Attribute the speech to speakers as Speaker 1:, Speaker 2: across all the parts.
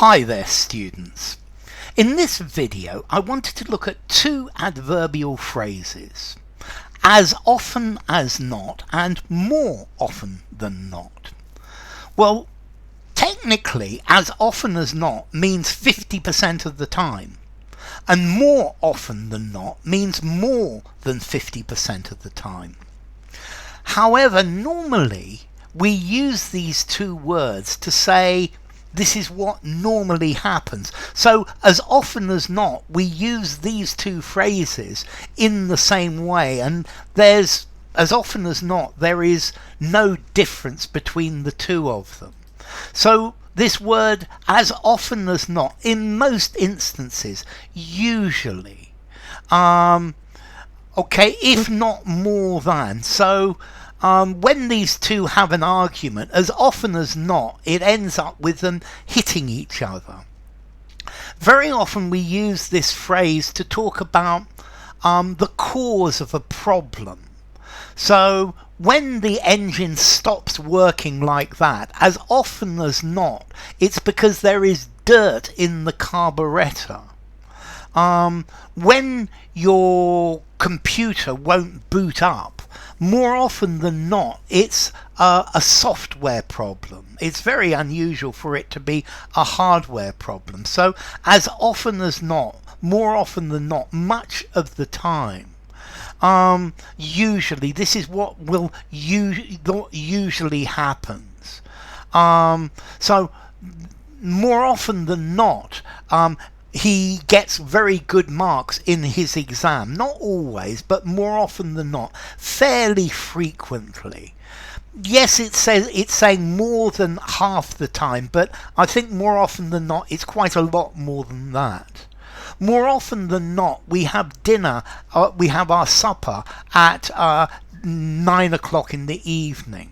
Speaker 1: Hi there students. In this video I wanted to look at two adverbial phrases, as often as not and more often than not. Well, technically as often as not means 50% of the time, and more often than not means more than 50% of the time. However, normally we use these two words to say this is what normally happens. So as often as not we use these two phrases in the same way, and there's as often as not there is no difference between the two of them. So this word as often as not, in most instances, usually, if not more than. So when these two have an argument, as often as not, it ends up with them hitting each other. Very often we use this phrase to talk about the cause of a problem. So when the engine stops working like that, as often as not, it's because there is dirt in the carburetor. When your computer won't boot up, more often than not, it's a software problem. It's very unusual for it to be a hardware problem. So as often as not, more often than not, much of the time, usually this is what will usually happens. So more often than not, he gets very good marks in his exam. Not always, but more often than not, fairly frequently. Yes, it's saying more than half the time, but I think more often than not it's quite a lot more than that. More often than not we have dinner, we have our supper at 9 o'clock in the evening.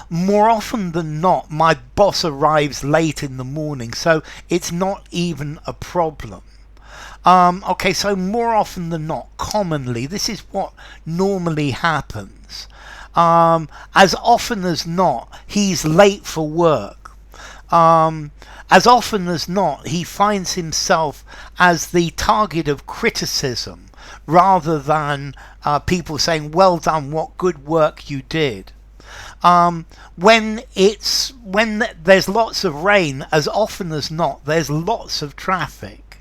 Speaker 1: More often than not my boss arrives late in the morning, so it's not even a problem. So more often than not, commonly, this is what normally happens. As often as not, he's late for work. As often as not, he finds himself as the target of criticism rather than people saying, well done, what good work you did. When there's lots of rain, as often as not, there's lots of traffic.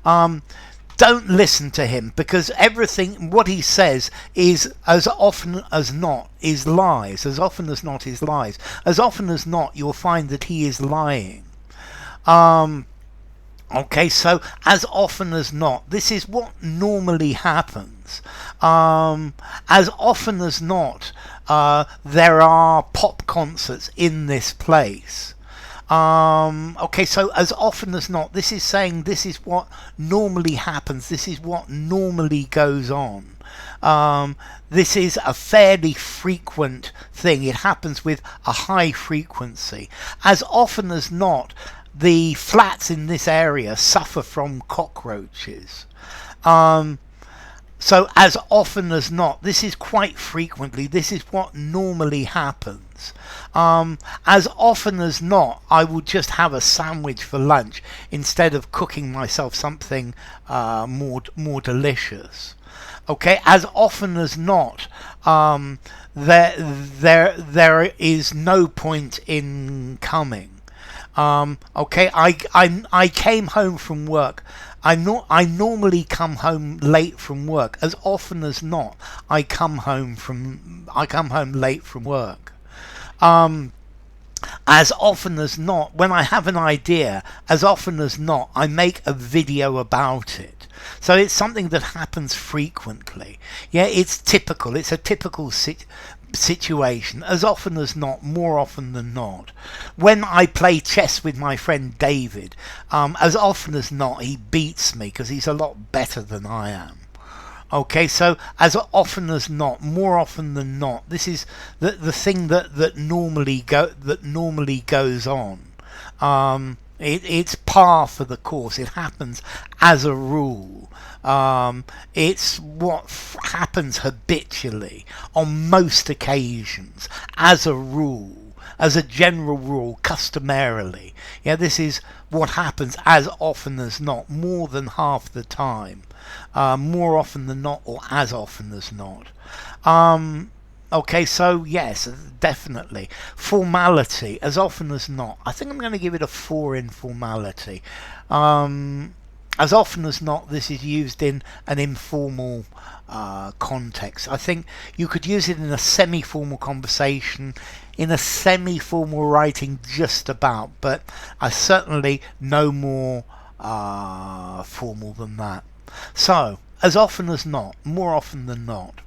Speaker 1: Don't listen to him, because everything what he says is as often as not is lies. As often as not is lies. As often as not you'll find that he is lying. So as often as not, this is what normally happens. As often as not, there are pop concerts in this place. So as often as not, this is saying this is what normally happens. This is what normally goes on. This is a fairly frequent thing. It happens with a high frequency. As often as not, the flats in this area suffer from cockroaches. So as often as not, this is quite frequently, this is what normally happens. As often as not, I will just have a sandwich for lunch instead of cooking myself something more delicious. As often as not, there is no point in coming. I came home from work. I normally come home late from work. As often as not, I come home late from work. As often as not, when I have an idea, as often as not, I make a video about it. So it's something that happens frequently. Yeah, it's typical. It's a typical situation. As often as not, more often than not. When I play chess with my friend David, as often as not he beats me because he's a lot better than I am. So as often as not, more often than not, this is the thing that normally goes on. It's par for the course. It happens as a rule. It's what happens habitually on most occasions as a rule. as a general rule, customarily. Yeah, this is what happens as often as not, more than half the time. More often than not, or as often as not. Okay, so yes, definitely. Formality, as often as not. I think I'm going to give it a 4 in formality. As often as not, this is used in an informal context. I think you could use it in a semi-formal conversation, in a semi-formal writing, just about, but I certainly no more formal than that. So, as often as not, more often than not.